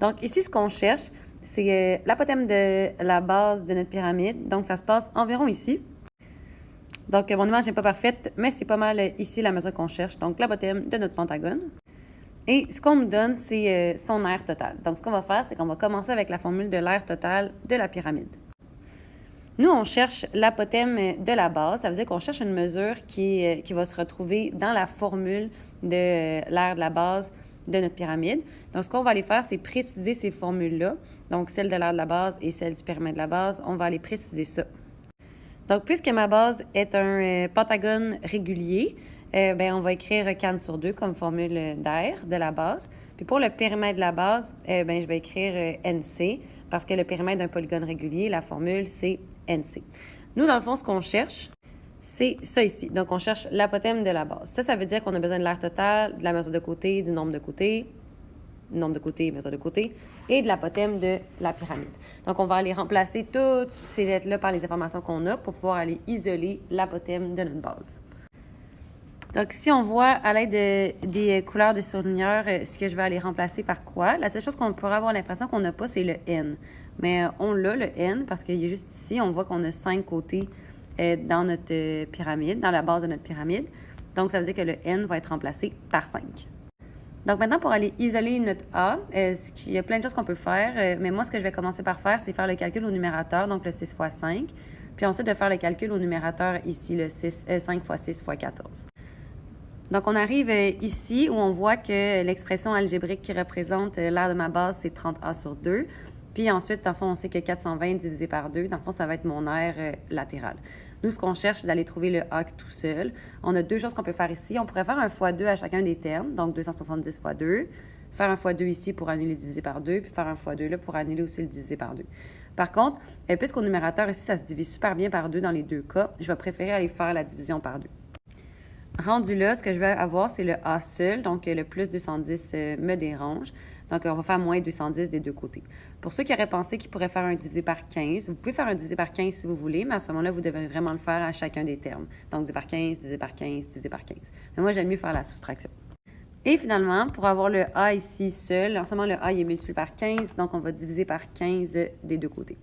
Donc ici, ce qu'on cherche, c'est l'apothème de la base de notre pyramide. Donc ça se passe environ ici. Donc mon image n'est pas parfaite, mais c'est pas mal ici la mesure qu'on cherche. Donc l'apothème de notre pentagone. Et ce qu'on nous donne, c'est son aire totale. Donc ce qu'on va faire, c'est qu'on va commencer avec la formule de l'aire totale de la pyramide. Nous, on cherche l'apothème de la base. Ça veut dire qu'on cherche une mesure qui va se retrouver dans la formule de l'aire de la base de notre pyramide. Donc, ce qu'on va aller faire, c'est préciser ces formules-là. Donc, celle de l'aire de la base et celle du périmètre de la base, on va aller préciser ça. Donc, puisque ma base est un pentagone régulier, on va écrire CAN sur 2 comme formule d'aire de la base. Puis pour le périmètre de la base, je vais écrire NC parce que le périmètre d'un polygone régulier, la formule, c'est NC. Nous, dans le fond, ce qu'on cherche, c'est ça ici. Donc, on cherche l'apothème de la base. Ça veut dire qu'on a besoin de l'aire totale, de la mesure de côté, du nombre de côtés, mesure de côté, et de l'apothème de la pyramide. Donc, on va aller remplacer toutes ces lettres-là par les informations qu'on a pour pouvoir aller isoler l'apothème de notre base. Donc, si on voit à l'aide des couleurs de surligneur ce que je vais aller remplacer par quoi, la seule chose qu'on pourrait avoir l'impression qu'on n'a pas, c'est le N. Mais on l'a, le N, parce qu'il est juste ici, on voit qu'on a 5 côtés dans notre pyramide, dans la base de notre pyramide. Donc, ça veut dire que le N va être remplacé par 5. Donc, maintenant, pour aller isoler notre A, il y a plein de choses qu'on peut faire, mais moi, ce que je vais commencer par faire, c'est faire le calcul au numérateur, donc le 6 fois 5, puis ensuite de faire le calcul au numérateur ici, le 5 fois 6 fois 14. Donc, on arrive ici où on voit que l'expression algébrique qui représente l'aire de ma base, c'est 30A sur 2. Puis ensuite, dans le fond, on sait que 420 divisé par 2, dans le fond, ça va être mon aire latérale. Nous, ce qu'on cherche, c'est d'aller trouver le A tout seul. On a deux choses qu'on peut faire ici. On pourrait faire un fois 2 à chacun des termes, donc 270 fois 2. Faire un fois 2 ici pour annuler le divisé par 2, puis faire un fois 2 là pour annuler aussi le divisé par 2. Par contre, puisqu'au numérateur ici, ça se divise super bien par 2 dans les deux cas, je vais préférer aller faire la division par 2. Rendu là, ce que je vais avoir, c'est le A seul, donc le plus 210 me dérange. Donc, on va faire moins 210 des deux côtés. Pour ceux qui auraient pensé qu'ils pourraient faire un divisé par 15, vous pouvez faire un divisé par 15 si vous voulez, mais à ce moment-là, vous devez vraiment le faire à chacun des termes. Donc, divisé par 15, divisé par 15, divisé par 15. Mais moi, j'aime mieux faire la soustraction. Et finalement, pour avoir le A ici seul, en ce moment, le A il est multiplié par 15, donc on va diviser par 15 des deux côtés.